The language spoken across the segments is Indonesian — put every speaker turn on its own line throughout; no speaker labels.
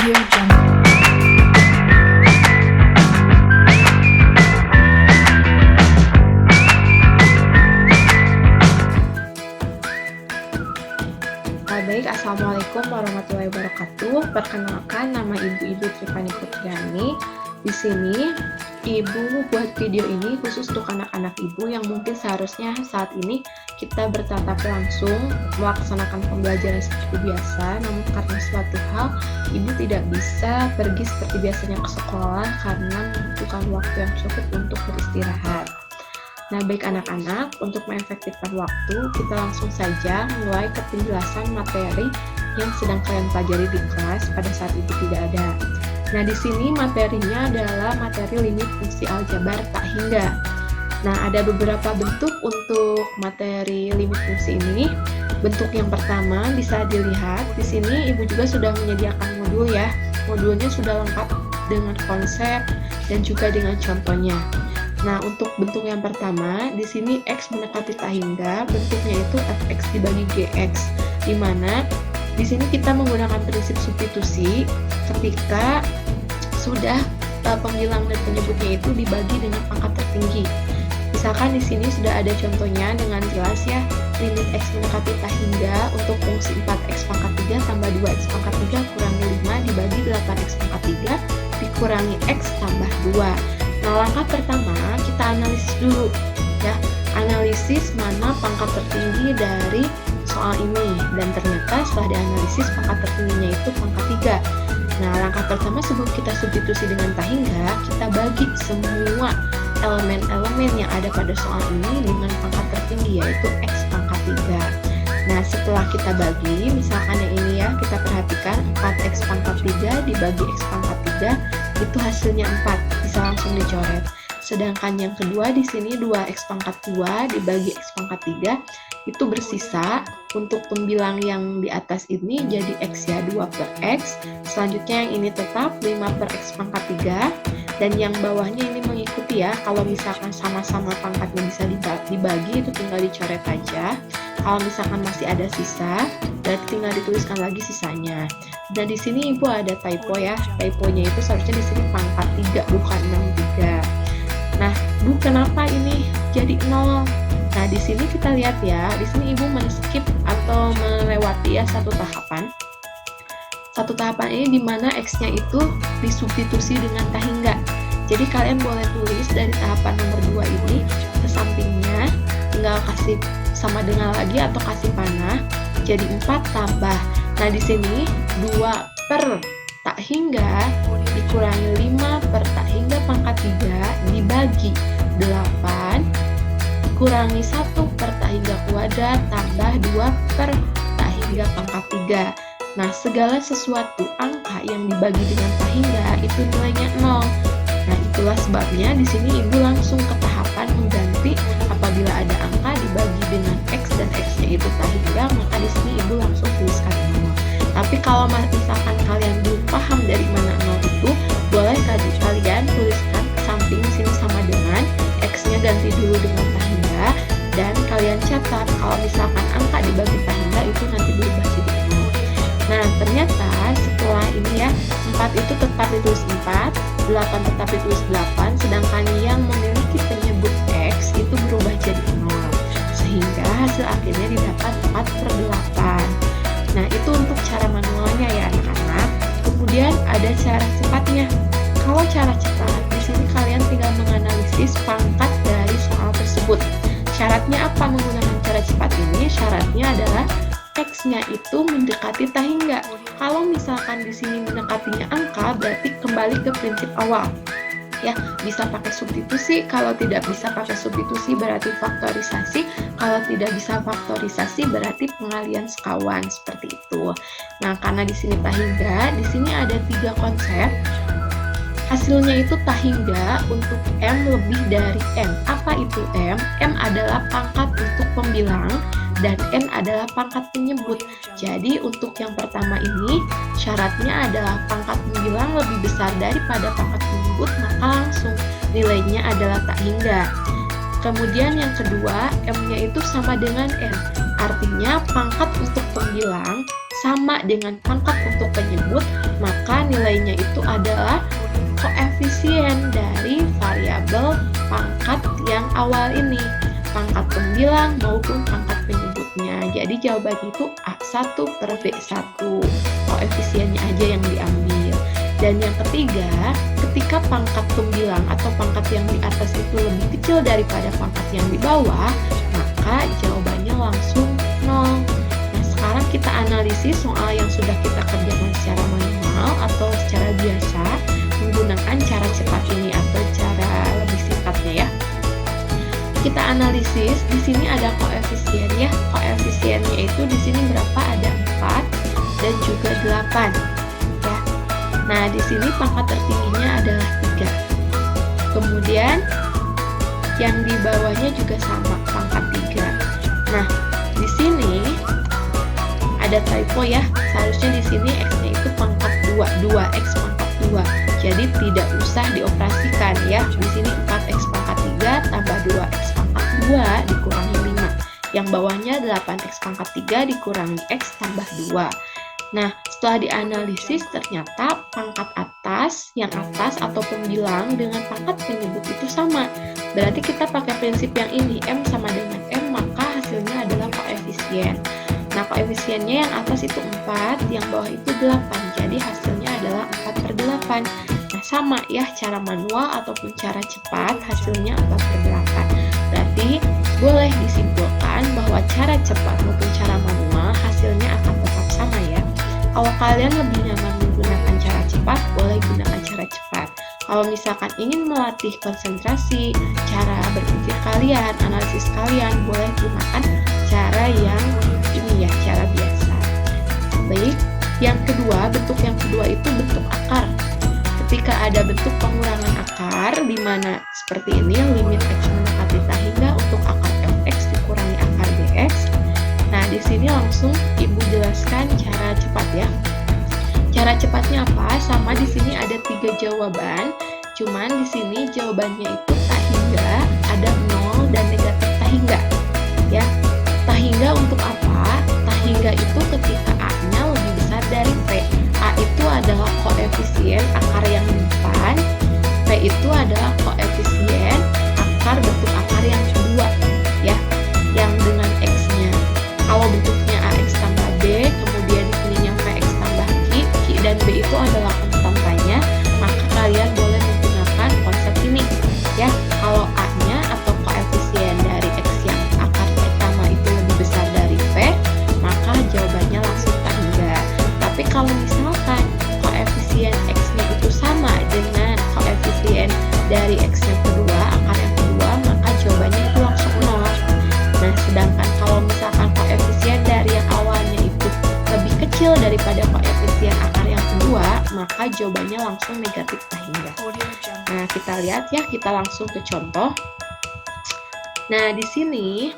Audio Jungle.
Baik, Assalamualaikum warahmatullahi wabarakatuh. Perkenalkan, nama Ibu Tripani Putriani. Di sini, Ibu buat video ini khusus untuk anak-anak Ibu yang mungkin seharusnya saat ini kita bertatap langsung melaksanakan pembelajaran seperti biasa, namun karena suatu hal Ibu tidak bisa pergi seperti biasanya ke sekolah karena membutuhkan waktu yang cukup untuk beristirahat. Nah, baik anak-anak, untuk mengefektifkan waktu, kita langsung saja mulai ke penjelasan materi yang sedang kalian pelajari di kelas pada saat itu tidak ada. Nah, di sini materinya adalah materi limit fungsi aljabar tak hingga. Nah, ada beberapa bentuk untuk materi limit fungsi ini. Bentuk yang pertama bisa dilihat di sini Ibu juga sudah menyediakan modul ya. Modulnya sudah lengkap dengan konsep dan juga dengan contohnya. Nah, untuk bentuk yang pertama, di sini X mendekati tak hingga, bentuknya itu Fx dibagi Gx, di mana di sini kita menggunakan prinsip substitusi ketika sudah pembilang dan penyebutnya itu dibagi dengan pangkat tertinggi. Misalkan di sini sudah ada contohnya dengan jelas ya, limit X mendekati tak hingga untuk fungsi 4X pangkat 3 tambah 2X pangkat 3 kurangi 5 dibagi 8X pangkat 3 dikurangi X tambah 2. Nah, langkah pertama kita analisis dulu ya, analisis mana pangkat tertinggi dari soal ini, dan ternyata setelah dianalisis pangkat tertingginya itu pangkat 3. Nah, langkah pertama sebelum kita substitusi dengan tak hingga, kita bagi semua elemen-elemen yang ada pada soal ini dengan pangkat tertinggi yaitu X pangkat 3. Nah, setelah kita bagi, misalkan yang ini ya, kita perhatikan 4X pangkat 3 dibagi X pangkat 3 itu hasilnya 4, bisa langsung dicoret. Sedangkan yang kedua di sini 2X pangkat 2 dibagi X pangkat 3 itu bersisa. Untuk pembilang yang di atas ini jadi X ya, 2 per X. Selanjutnya yang ini tetap 5 per X pangkat 3. Dan yang bawahnya ini mengikuti ya, kalau misalkan sama-sama pangkatnya bisa dibagi itu tinggal dicoret aja. Kalau misalkan masih ada sisa, berarti tinggal dituliskan lagi sisanya. Dan di sini Ibu ada typo ya, typonya itu seharusnya di sini pangkat 3 bukan 63. Nah, Bu, kenapa ini jadi 0? Nah, di sini kita lihat ya, di sini Ibu men-skip atau melewati ya satu tahapan. Satu tahapan ini di mana X-nya itu disubstitusi dengan tak hingga. Jadi kalian boleh tulis dari tahapan nomor 2 ini ke sampingnya, tinggal kasih sama dengan lagi atau kasih panah, jadi 4 tambah. Nah, di sini 2 per tak hingga dikurangi 5 per tak hingga pangkat 3 dibagi 8 dikurangi 1 per tak hingga kuadrat tambah 2 per tak hingga pangkat 3. Nah, segala sesuatu angka yang dibagi dengan tak hingga itu nilainya 0. Nah, itulah sebabnya di sini Ibu langsung ke tahapan mengganti apabila ada angka dibagi dengan X dan X-nya itu tak hingga, maka di sini Ibu langsung tuliskan 0. Tapi kalau misalkan kalian belum paham dari mana 0 itu, boleh kalian tuliskan ke samping sini sama dengan X-nya ganti dulu dengan tak hingga, dan kalian catat kalau misalkan angka dibagi tak hingga itu nanti berubah jadi 0. Nah, ternyata setelah ini ya, 4 itu tetap ditulis 4, 8 tetap ditulis 8, sedangkan yang memiliki penyebut X itu berubah jadi 0. Sehingga hasil akhirnya didapat 4 per 8. Nah, itu untuk cara manualnya ya anak-anak. Kemudian ada cara cepatnya. Kalau cara cepat, di sini kalian tinggal menganalisis pangkat dari soal tersebut. Syaratnya apa menggunakan cara cepat ini? Syaratnya adalah X-nya itu mendekati tak hingga. Kalau misalkan di sini mendekatinya angka, berarti kembali ke prinsip awal. Ya, bisa pakai substitusi, kalau tidak bisa pakai substitusi berarti faktorisasi, kalau tidak bisa faktorisasi berarti pengalian sekawan, seperti itu. Nah, karena di sini tak hingga, di sini ada 3 konsep. Hasilnya itu tak hingga untuk M lebih dari M. Apa itu M? M adalah pangkat untuk pembilang dan N adalah pangkat penyebut. Jadi untuk yang pertama ini syaratnya adalah pangkat pembilang lebih besar daripada pangkat penyebut, maka langsung nilainya adalah tak hingga. Kemudian yang kedua, M-nya itu sama dengan N. Artinya pangkat untuk pembilang sama dengan pangkat untuk penyebut, maka nilainya itu adalah koefisien dari variabel pangkat yang awal ini, pangkat pembilang maupun pangkat penyebutnya. Jadi jawabannya itu A1 per B1, koefisiennya aja yang diambil. Dan yang ketiga, ketika pangkat pembilang atau pangkat yang di atas itu lebih kecil daripada pangkat yang di bawah, maka jawabannya langsung 0. Nah, sekarang kita analisis soal yang sudah kita kerjakan secara manual atau secara biasa menggunakan cara cepat ini atau cara lebih singkatnya ya. Kita analisis, di sini ada koefisien ya. Koefisiennya itu di sini berapa? Ada 4 dan juga 8 ya. Nah, di sini pangkat tertingginya adalah 3. Kemudian yang di bawahnya juga sama, pangkat 3. Nah, di sini ada typo ya. Seharusnya di sini x-nya itu pangkat 2, 2x pangkat 2. Jadi tidak usah dioperasikan ya. Di sini 4x pangkat 3 tambah 2x pangkat 2 dikurangi 5. Yang bawahnya 8x pangkat 3 dikurangi x tambah 2. Nah, setelah dianalisis ternyata pangkat atas, yang atas atau pembilang dengan pangkat penyebut itu sama. Berarti kita pakai prinsip yang ini, M sama dengan M, maka hasilnya adalah koefisien. Nah, koefisiennya yang atas itu 4, yang bawah itu 8. Jadi hasilnya adalah 4 per 8. Nah, sama ya, cara manual ataupun cara cepat hasilnya 4 per 8. Berarti boleh disimpulkan bahwa cara cepat maupun cara manual hasilnya akan tetap sama ya. Kalau kalian lebih nyaman menggunakan cara cepat, boleh gunakan cara cepat. Kalau misalkan ingin melatih konsentrasi, cara berpikir kalian, analisis kalian, boleh gunakan cara yang ini ya, cara biasa. Baik, yang kedua, bentuk yang kedua itu bentuk akar. Ketika ada bentuk pengurangan akar, di mana seperti ini, limit x mendekati tak hingga untuk akar fx dikurangi akar dx. Nah, di sini langsung Ibu jelaskan cara cepat ya. Cara cepatnya apa? Sama di sini ada 3 jawaban. Cuman di sini jawabannya itu tak hingga, ada 0 dan negatif tak hingga. Ya. Tak hingga untuk apa? Tak hingga itu ketika A-nya lebih besar dari P. A itu adalah koefisien akar yang di depan. P itu adalah koefisien akar bentuk akar yang kedua ya, yang dengan X-nya. Kalau bentuknya AX tambah B, kemudian di sininya PX tambah Q dan B itu adalah konstantanya, maka kalian boleh menggunakan konsep ini ya. Kalau A-nya atau koefisien dari X yang akar pertama itu lebih besar dari P, maka jawabannya langsung tak hingga. Tapi kalau misalkan koefisien X-nya itu sama dengan koefisien dari X yang kedua, akar yang kedua, maka jawabannya itu langsung 0. Nah, sedangkan kalau misalkan koefisien dari yang awalnya itu lebih kecil daripada koefisien akar yang kedua, maka jawabannya langsung negatif tak hingga. Nah, kita lihat ya, kita langsung ke contoh. Nah, di sini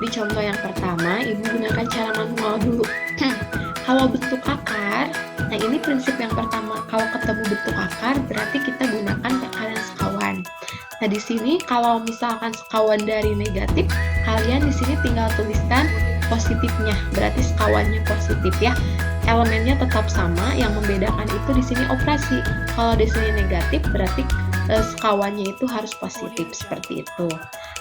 di contoh yang pertama, Ibu gunakan cara manual dulu. Kalau bentuk akar, nah ini prinsip yang pertama. Kalau ketemu bentuk akar, berarti kita gunakan perkalian sekawan. Nah, di sini kalau misalkan sekawan dari negatif, kalian di sini tinggal tuliskan positifnya. Berarti sekawannya positif ya. Elemennya tetap sama, yang membedakan itu di sini operasi. Kalau di sini negatif, berarti sekawannya itu harus positif seperti itu.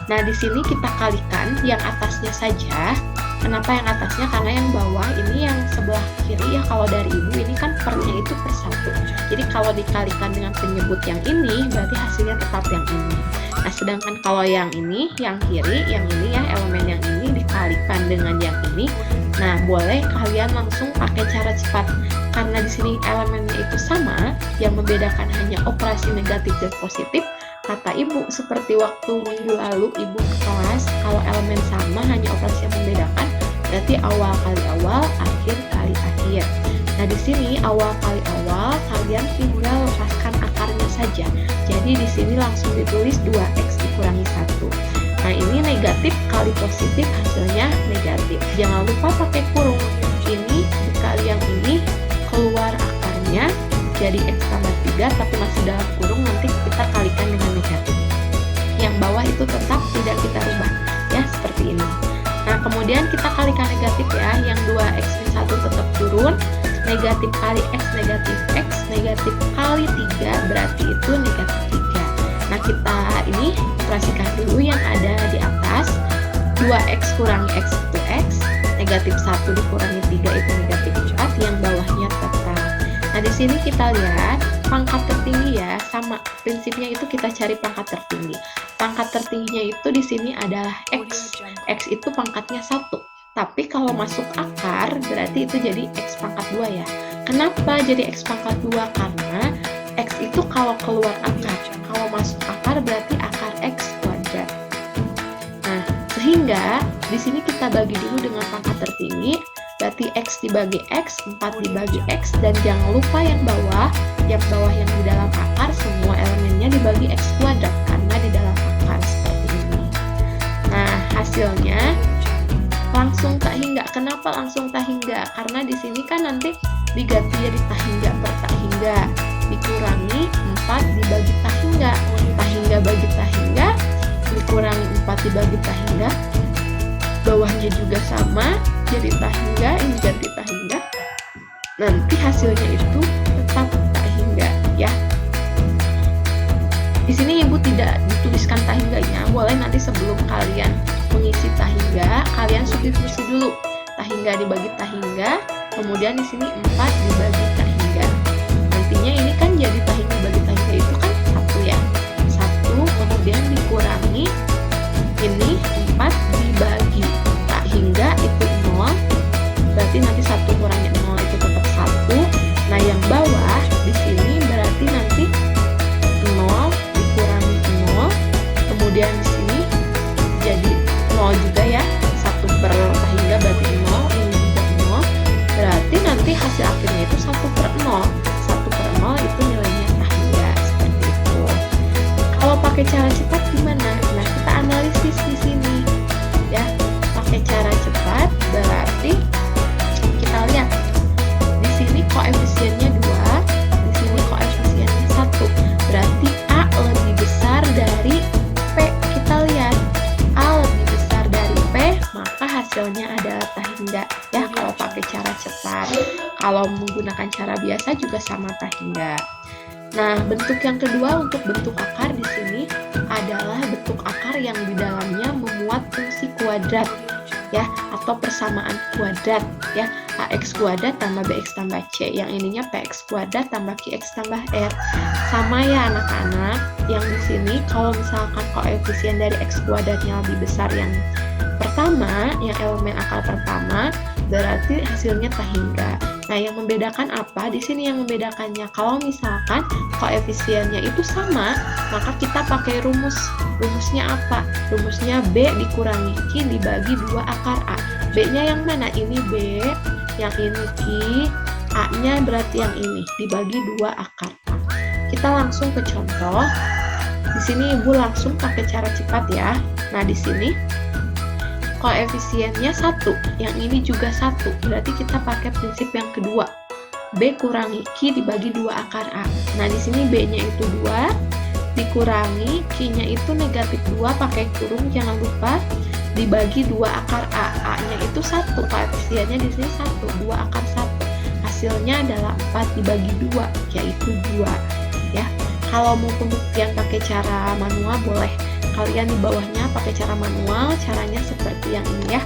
Nah, di sini kita kalikan yang atasnya saja. Kenapa yang atasnya? Karena yang bawah ini yang sebelah kiri ya, kalau dari Ibu ini kan pernya itu per 1. Jadi kalau dikalikan dengan penyebut yang ini, berarti hasilnya tetap yang ini. Nah, sedangkan kalau yang ini, yang kiri, yang ini ya, elemen yang ini dikalikan dengan yang ini. Nah, boleh kalian langsung pakai cara cepat. Karena di sini elemennya itu sama, yang membedakan hanya operasi negatif dan positif. Kata Ibu, seperti waktu minggu lalu Ibu ke kelas, kalau elemen sama hanya operasi yang membedakan, berarti awal kali awal, akhir kali akhir. Nah, di sini awal kali awal, kalian tinggal lepaskan akarnya saja. Jadi di sini langsung ditulis 2x dikurangi 1. Nah, ini negatif kali positif, hasilnya negatif. Jangan lupa pakai kurung. Ini dikali yang ini, keluar akarnya, jadi x tambah 3, tapi masih dalam kurung, nanti kita kalikan dengan negatif. Yang bawah itu tetap tidak kita rubah, ya, seperti ini. Nah, kemudian kita kalikan negatif ya, yang 2x min 1 tetap turun, negatif kali X negatif kali 3 berarti itu negatif 3. Nah, kita ini operasikan dulu yang ada di atas. 2X kurangi X itu X, negatif 1 dikurangi 3 itu negatif 4, yang bawahnya tetap. Nah, di sini kita lihat pangkat tertinggi ya, sama prinsipnya itu kita cari pangkat tertinggi. Pangkat tertingginya itu di sini adalah X. X itu pangkatnya 1. Tapi kalau masuk akar berarti itu jadi X pangkat 2 ya. Kenapa jadi X pangkat 2? Karena X itu kalau keluar akar, kalau masuk akar berarti akar X kuadrat. Nah, sehingga di sini kita bagi dulu dengan pangkat tertinggi, berarti X dibagi X, 4 dibagi X, dan jangan lupa yang bawah yang di dalam akar semua elemennya dibagi X kuadrat karena di dalam akar seperti ini. Nah, hasilnya langsung tak hingga. Kenapa langsung tak hingga? Karena di sini kan nanti diganti jadi tak hingga per tak hingga, dikurangi 4 dibagi tak hingga, bagi tak hingga, dikurangi 4 dibagi tak hingga, bawahnya juga sama, jadi tak hingga, ini ganti tak hingga, nanti hasilnya itu tetap tak hingga ya. Di sini ibu tidak dituliskan tak hingganya, boleh nanti sebelum kalian mengisi tak hingga, kalian substitusi dulu. Tak hingga dibagi tak hingga, kemudian di sini 4 dibagi tak hingga. Nantinya ini kan jadi tak hingga bagi tak hingga itu kan 1 ya. 1 kemudian dikurangi ini 4 dibagi tak hingga itu 0. Berarti nanti 1 kurangi 0 itu tetap 1. Nah, yang bawah di sini berarti nanti 0 dikurangi 0. Kemudian di sini jadi 0 juga ya. 1 per tak hingga berarti 0, ini juga 0. Berarti nanti hasil akhirnya itu 1 per 0. 1 per 0 itu nilainya tak hingga, seperti itu. Kalau pakai cara cepat gimana? Nah, kita analisis di sini ya. Pakai cara cepat berarti kita lihat di sini koefisiennya 2, di sini koefisiennya 1. Berarti A lebih besar dari P. Kita lihat A lebih besar dari P, maka hasilnya adalah tak hingga ya kalau pakai cara cepat. Kalau menggunakan cara biasa juga sama tak hingga. Nah, bentuk yang kedua untuk bentuk akar di sini adalah bentuk akar yang di dalamnya memuat fungsi kuadrat ya, atau persamaan kuadrat ya. AX kuadrat tambah BX tambah C, yang ininya PX kuadrat tambah QX tambah R. Sama ya anak-anak, yang di sini kalau misalkan koefisien dari X kuadratnya lebih besar yang pertama, yang elemen akar pertama, berarti hasilnya tak hingga. Nah, yang membedakan apa? Di sini yang membedakannya, kalau misalkan koefisiennya itu sama, maka kita pakai rumus. Rumusnya apa? Rumusnya B dikurangi Q dibagi 2 akar A. B-nya yang mana? Ini B, yang ini Q, A-nya berarti yang ini, dibagi 2 akar A. Kita langsung ke contoh. Di sini Ibu langsung pakai cara cepat ya. Nah, di sini koefisiennya 1, yang ini juga 1, berarti kita pakai prinsip yang kedua, B kurangi Q dibagi 2 akar A. Nah, di sini B-nya itu 2, dikurangi Q-nya itu negatif 2, pakai kurung jangan lupa, dibagi 2 akar A. A-nya itu 1, koefisiennya di sini 1, 2 akar 1. Hasilnya adalah 4 dibagi 2, yaitu 2 ya. Kalau mau pembuktian pakai cara manual boleh. Kalian di bawahnya pakai cara manual, caranya seperti yang ini ya.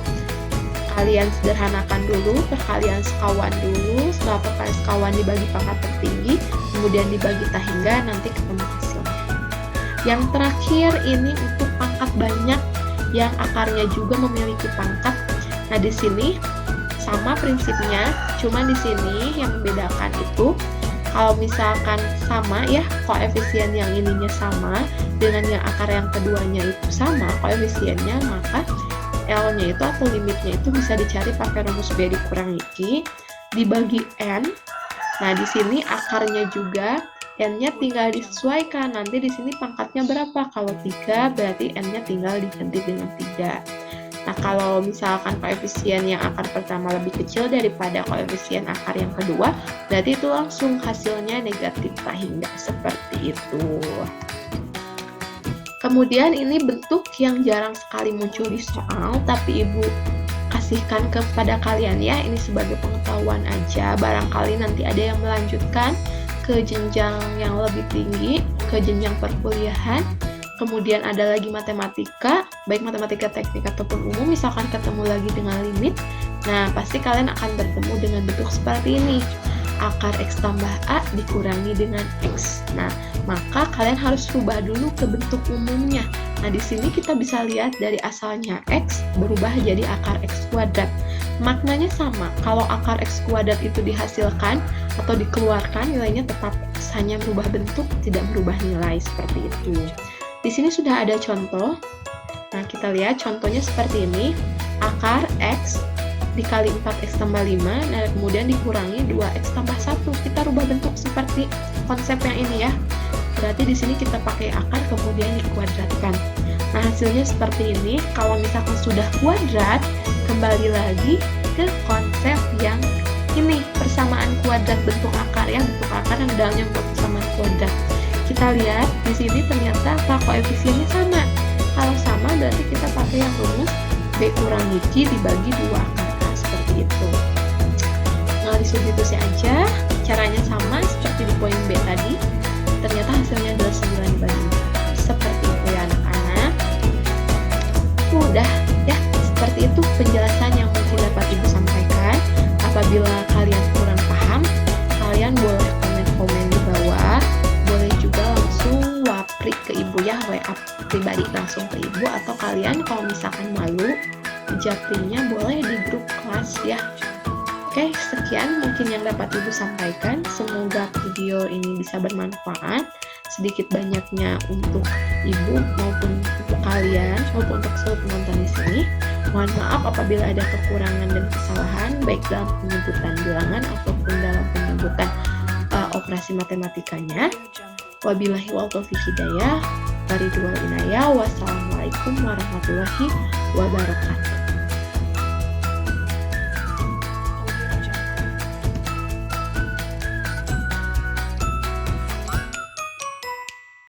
Kalian sederhanakan dulu, perkalian sekawan dulu, setelah perkalian sekawan dibagi pangkat tertinggi, kemudian dibagi tak hingga, nanti ketemu hasilnya. Yang terakhir ini untuk pangkat banyak yang akarnya juga memiliki pangkat. Nah, di sini sama prinsipnya, cuma di sini yang membedakan itu kalau misalkan sama ya, koefisien yang ininya sama dengan yang akar yang keduanya itu sama koefisiennya, maka L-nya itu atau limitnya itu bisa dicari pakai rumus B dikurangi Q dibagi N. Nah, di sini akarnya juga N-nya tinggal disesuaikan. Nanti di sini pangkatnya berapa? Kalau 3 berarti N-nya tinggal diganti dengan 3. Nah, kalau misalkan koefisien yang akar pertama lebih kecil daripada koefisien akar yang kedua, berarti itu langsung hasilnya negatif tak hingga, seperti itu. Kemudian ini bentuk yang jarang sekali muncul di soal, tapi Ibu kasihkan kepada kalian ya, ini sebagai pengetahuan aja, barangkali nanti ada yang melanjutkan ke jenjang yang lebih tinggi, ke jenjang perkuliahan, kemudian ada lagi matematika, baik matematika teknik ataupun umum, misalkan ketemu lagi dengan limit, nah pasti kalian akan bertemu dengan bentuk seperti ini, akar X tambah A dikurangi dengan X. Nah, maka kalian harus rubah dulu ke bentuk umumnya. Nah, di sini kita bisa lihat dari asalnya X berubah jadi akar X kuadrat. Maknanya sama, kalau akar X kuadrat itu dihasilkan atau dikeluarkan, nilainya tetap hanya berubah bentuk, tidak berubah nilai, seperti itu. Di sini sudah ada contoh. Nah, kita lihat contohnya seperti ini, akar X dikali 4x tambah 5, nah kemudian dikurangi 2x tambah 1. Kita rubah bentuk seperti konsep yang ini ya. Berarti di sini kita pakai akar kemudian dikuadratkan. Nah, hasilnya seperti ini. Kalau misalkan sudah kuadrat, kembali lagi ke konsep yang ini, persamaan kuadrat bentuk akar ya, bentuk akar yang dalamnya membuat persamaan kuadrat. Kita lihat di sini ternyata koefisiennya sama. Kalau sama berarti kita pakai yang rumus B kurangi C dibagi 2 akar. Itu tinggal disubstitusi aja, caranya sama seperti di poin B tadi, ternyata hasilnya adalah 9 dibagi 4. Seperti itu ya anak-anak. Udah ya, seperti itu penjelasan yang mungkin dapat ibu sampaikan. Apabila kalian kurang paham, kalian boleh komen-komen di bawah, boleh juga langsung wapri ke ibu ya, WA pribadi langsung ke ibu, atau kalian kalau misalkan malu japrinya boleh di grup kelas ya. Oke, sekian mungkin yang dapat ibu sampaikan. Semoga video ini bisa bermanfaat sedikit banyaknya untuk ibu maupun untuk kalian maupun untuk seluruh penonton di sini. Mohon maaf apabila ada kekurangan dan kesalahan baik dalam penyebutan bilangan ataupun dalam penyebutan operasi matematikanya. Wabillahi wal taufiq hidayah. Waridwal inayah. Wassalamualaikum warahmatullahi wabarakatuh.